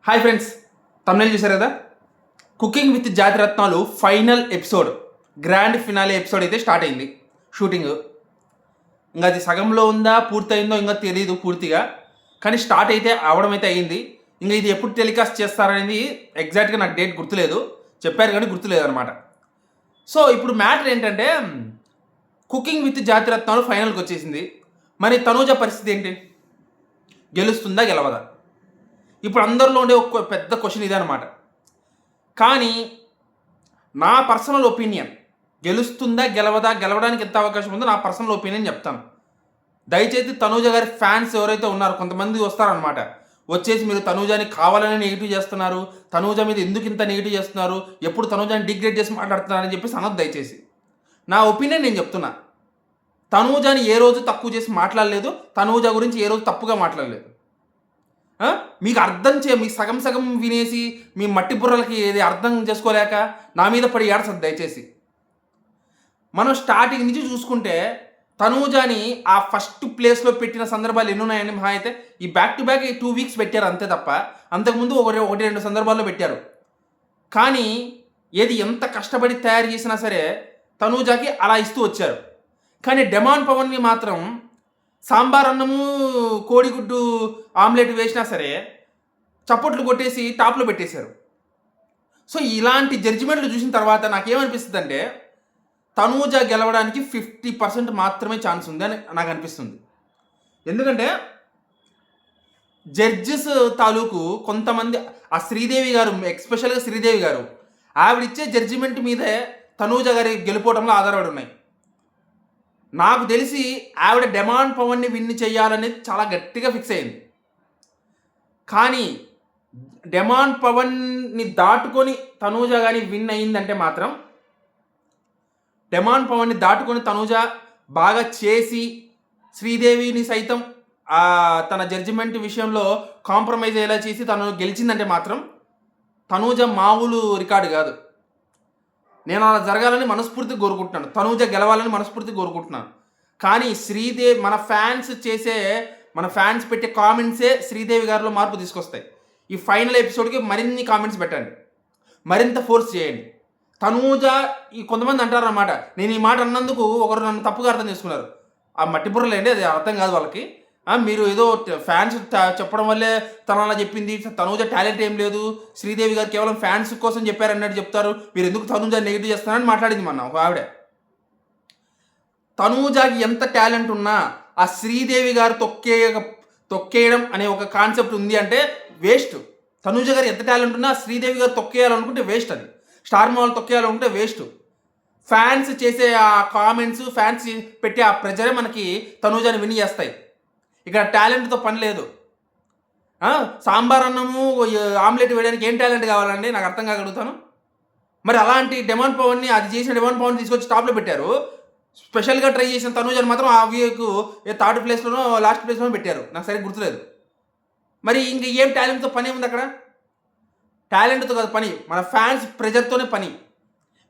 Hi friends, Tamil చూసారు కదా. Cooking with Jathiratnalu final episode, grand finale episode అయితే స్టార్ట్ అయింది షూటింగ్. ఇంకా అది సగంలో ఉందా పూర్తయిందో ఇంకా తెలియదు పూర్తిగా, కానీ స్టార్ట్ అయితే అవడం అయితే అయ్యింది. ఇంకా ఇది ఎప్పుడు టెలికాస్ట్ చేస్తారనేది ఎగ్జాక్ట్గా నాకు డేట్ గుర్తులేదు, చెప్పారు కానీ గుర్తులేదు అనమాట. సో ఇప్పుడు మ్యాటర్ ఏంటంటే, కుకింగ్ విత్ జాతిరత్నాలు ఫైనల్కి వచ్చేసింది. మరి తనూజ పరిస్థితి ఏంటి? గెలుస్తుందా గెలవదా? ఇప్పుడు అందరిలో ఉండే ఒక పెద్ద క్వశ్చన్ ఇదే అనమాట. కానీ నా పర్సనల్ ఒపీనియన్, గెలుస్తుందా గెలవదా, గెలవడానికి ఎంత అవకాశం ఉందో నా పర్సనల్ ఒపీనియన్ చెప్తాను. దయచేసి తనూజ గారి ఫ్యాన్స్ ఎవరైతే ఉన్నారో కొంతమంది వస్తారనమాట, వచ్చేసి మీరు తనూజాని కావాలని నెగిటివ్ చేస్తున్నారు, తనూజ మీద ఎందుకు ఇంత నెగిటివ్ చేస్తున్నారు, ఎప్పుడు తనూజాని డిగ్రేడ్ చేసి మాట్లాడుతున్నారని చెప్పేసి అనొద్దు దయచేసి. నా ఒపీనియన్ నేను చెప్తున్నా. తనూజాని ఏ రోజు తక్కువ చేసి మాట్లాడలేదు, తనూజ గురించి ఏ రోజు తప్పుగా మాట్లాడలేదు. మీకు మీకు సగం సగం వినేసి మీ మట్టి బుర్రలకి ఏది అర్థం చేసుకోలేక నా మీద పడి ఏడసద్దు దయచేసి. మనం స్టార్టింగ్ నుంచి చూసుకుంటే తనూజాని ఆ ఫస్ట్ ప్లేస్లో పెట్టిన సందర్భాలు ఎన్ని ఉన్నాయని మహా అయితే ఈ బ్యాక్ టు బ్యాక్ 2 వీక్స్ పెట్టారు అంతే తప్ప, అంతకుముందు ఒకటి రెండు సందర్భాల్లో పెట్టారు. కానీ ఏది ఎంత కష్టపడి తయారు చేసినా సరే తనూజాకి అలా ఇస్తూ వచ్చారు. కానీ డెమాన్ పవన్ని మాత్రం సాంబార్ అన్నము కోడిగుడ్డు ఆమ్లెట్ వేసినా సరే చప్పట్లు కొట్టేసి టాప్లో పెట్టేశారు. సో ఇలాంటి జడ్జిమెంట్లు చూసిన తర్వాత నాకేమనిపిస్తుంది అంటే, తనూజ గెలవడానికి 50% మాత్రమే ఛాన్స్ ఉంది అని నాకు అనిపిస్తుంది. ఎందుకంటే జడ్జెస్ తాలూకు కొంతమంది, ఆ శ్రీదేవి గారు, ఎక్స్పెషల్గా శ్రీదేవి గారు, ఆవిడిచ్చే జడ్జిమెంట్ మీదే తనూజ గారి గెలుపోవడంలో ఆధారపడి ఉన్నాయి. నాకు తెలిసి ఆవిడ డెమాన్ పవన్ని విన్ చేయాలనేది చాలా గట్టిగా ఫిక్స్ అయింది. కానీ డెమాన్ పవన్ని దాటుకొని తనూజ కానీ విన్ అయిందంటే మాత్రం, డెమాన్ పవన్ని దాటుకొని తనూజ బాగా చేసి శ్రీదేవిని సైతం తన జడ్జిమెంట్ విషయంలో కాంప్రమైజ్ అయ్యేలా చేసి తను గెలిచిందంటే మాత్రం తనూజ మామూలు రికార్డు కాదు. నేను అలా జరగాలని మనస్ఫూర్తిగా కోరుకుంటున్నాను, తనూజ గెలవాలని మనస్ఫూర్తిగా కోరుకుంటున్నాను. కానీ మన ఫ్యాన్స్ పెట్టే కామెంట్సే శ్రీదేవి గారిలో మార్పు తీసుకొస్తాయి. ఈ ఫైనల్ ఎపిసోడ్కి మరిన్ని కామెంట్స్ పెట్టండి, మరింత ఫోర్స్ చేయండి. తనూజ, ఈ కొంతమంది అంటారన్నమాట, నేను ఈ మాట అన్నందుకు ఒకరు నన్ను తప్పుగా అర్థం చేసుకున్నారు. ఆ మట్టి బుర్రలేండి, అది అర్థం కాదు వాళ్ళకి. మీరు ఏదో ఫ్యాన్స్ చెప్పడం వల్లే తను అలా చెప్పింది, తనూజ టాలెంట్ ఏం లేదు, శ్రీదేవి గారు కేవలం ఫ్యాన్స్ కోసం చెప్పారన్నట్టు చెప్తారు, మీరు ఎందుకు తనూజ నెగిటివ్ చేస్తున్నారని మాట్లాడింది మొన్న ఒక ఆవిడ. తనూజకి ఎంత టాలెంట్ ఉన్నా ఆ శ్రీదేవి గారు తొక్కేయడం అనే ఒక కాన్సెప్ట్ ఉంది అంటే వేస్ట్. తనూజ గారు ఎంత టాలెంట్ ఉన్నా శ్రీదేవి గారు తొక్కేయాలనుకుంటే వేస్ట్, అది స్టార్ మాల్ తొక్కేయాలనుకుంటే వేస్ట్. ఫ్యాన్స్ చేసే ఆ కామెంట్స్, ఫ్యాన్స్ పెట్టే ఆ ప్రెజరే మనకి తనూజని విన్ చేస్తాయి. ఇక్కడ టాలెంట్తో పని లేదు. సాంబార్ అన్నము ఆమ్లెట్ వేయడానికి ఏం టాలెంట్ కావాలండి, నాకు అర్థం కాగలుగుతాను. మరి అలాంటి డెమాన్ పవన్ని, అది చేసిన డెమాన్ పవన్ తీసుకొచ్చి టాప్లో పెట్టారు. స్పెషల్గా ట్రై చేసిన తనూజని మాత్రం ఆ వీక్ థర్డ్ ప్లేస్లోనో లాస్ట్ ప్లేస్లోనో పెట్టారు, నాకు సరిగ్గా గుర్తులేదు. మరి ఇంక ఏం టాలెంట్తో పని ఉంది అక్కడ? టాలెంట్తో కాదు పని, మన ఫ్యాన్స్ ప్రెజర్తోనే పని.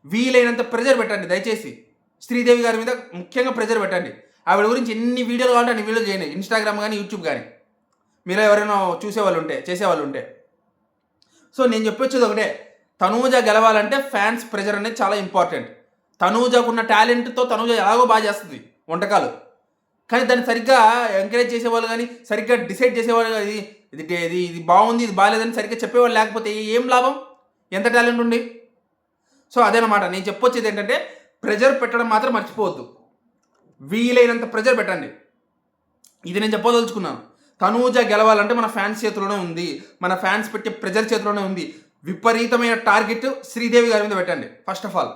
వీలైనంత ప్రెజర్ పెట్టండి దయచేసి, శ్రీదేవి గారి మీద ముఖ్యంగా ప్రెజర్ పెట్టండి. ఆవిడ గురించి ఎన్ని వీడియోలు కావాలంటే అన్ని వీడియోలు చేయండి, ఇన్స్టాగ్రామ్ కానీ యూట్యూబ్ కానీ, మీరు ఎవరైనా చేసేవాళ్ళు ఉంటే. సో నేను చెప్పొచ్చేది ఒకటే, తనూజ గెలవాలంటే ఫ్యాన్స్ ప్రెజర్ అనేది చాలా ఇంపార్టెంట్. తనూజకున్న టాలెంట్తో తనూజ ఎలాగో బాగా చేస్తుంది వంటకాలు, కానీ దాన్ని సరిగ్గా ఎంకరేజ్ చేసేవాళ్ళు కానీ, సరిగ్గా డిసైడ్ చేసేవాళ్ళు, ఇది బాగుంది ఇది బాగాలేదని సరిగ్గా చెప్పేవాళ్ళు లేకపోతే ఏం లాభం, ఎంత టాలెంట్ ఉండి. సో అదేనమాట నేను చెప్పొచ్చేది ఏంటంటే, ప్రెజర్ పెట్టడం మాత్రం మర్చిపోవద్దు, వీలైనంత ప్రెజర్ పెట్టండి. ఇది నేను చెప్పదలుచుకున్నాను. తనూజ గెలవాలంటే మన ఫ్యాన్స్ చేతిలోనే ఉంది, మన ఫ్యాన్స్ పెట్టే ప్రెజర్ చేతిలోనే ఉంది. విపరీతమైన టార్గెట్ శ్రీదేవి గారి మీద పెట్టండి. ఫస్ట్ ఆఫ్ ఆల్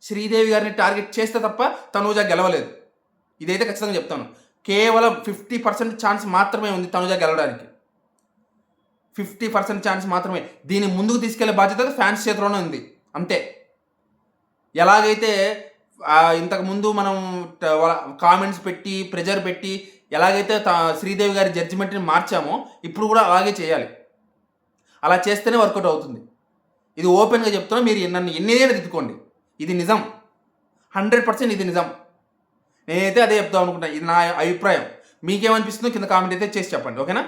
శ్రీదేవి గారిని టార్గెట్ చేస్తే తప్ప తనూజ గెలవలేదు, ఇదైతే ఖచ్చితంగా చెప్తాను. కేవలం 50% ఛాన్స్ మాత్రమే ఉంది తనూజ గెలవడానికి, 50% ఛాన్స్ మాత్రమే. దీన్ని ముందుకు తీసుకెళ్లే బాధ్యత ఫ్యాన్స్ చేతిలోనే ఉంది అంతే. ఎలాగైతే ఇంతకుముందు మనం కామెంట్స్ పెట్టి ప్రెజర్ పెట్టి ఎలాగైతే శ్రీదేవి గారి జడ్జిమెంట్ని మార్చామో ఇప్పుడు కూడా అలాగే చేయాలి. అలా చేస్తేనే వర్కౌట్ అవుతుంది. ఇది ఓపెన్గా చెప్తున్నా, మీరు నన్ను ఎన్నిదైనా తిట్టుకోండి, ఇది నిజం, 100% ఇది నిజం. నేనైతే అదే చెప్దాం అనుకుంటా, ఇది నా అభిప్రాయం. మీకేమనిపిస్తుందో కింద కామెంట్ అయితే చేసి చెప్పండి, ఓకేనా?